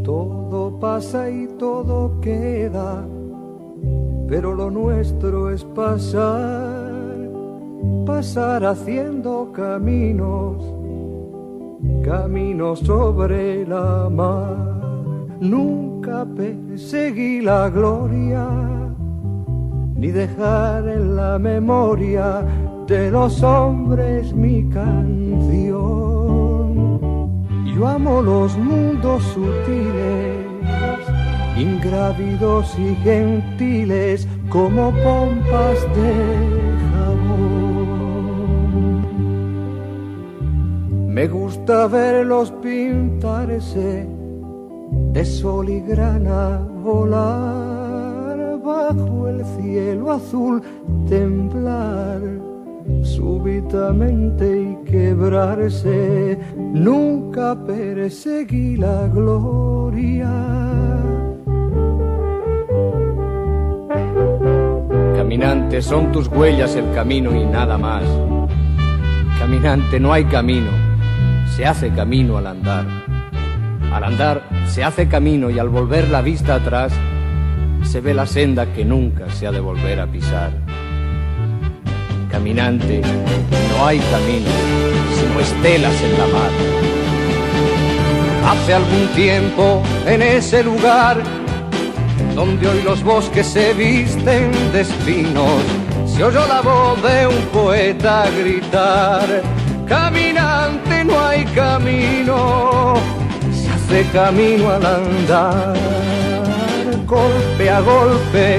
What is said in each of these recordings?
Todo pasa y todo queda, pero lo nuestro es pasar, pasar haciendo caminos, caminos sobre la mar. Nunca perseguí la gloria, ni dejar en la memoria de los hombres mi canción. Yo amo los mundos sutiles, ingrávidos y gentiles, como pompas de jabón. Me gusta verlos pintarse de sol y grana, volar bajo el cielo azul, temblar súbitamente y quebrarse. Nunca perseguí la gloria. Caminante, son tus huellas el camino y nada más. Caminante, no hay camino, se hace camino al andar. Al andar se hace camino y al volver la vista atrás se ve la senda que nunca se ha de volver a pisar. Caminante, no hay camino, sino estelas en la mar. Hace algún tiempo, en ese lugar donde hoy los bosques se visten de espinos, se oyó la voz de un poeta gritar: caminante, no hay camino, se hace camino al andar. Golpe a golpe,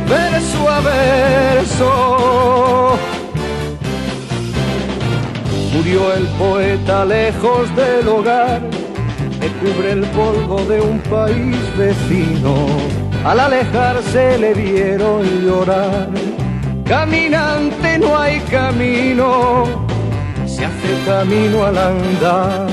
verso a verso, murió el poeta lejos del hogar, me cubre el polvo de un país vecino. Al alejarse le vieron llorar. Caminante, no hay camino, se hace camino al andar.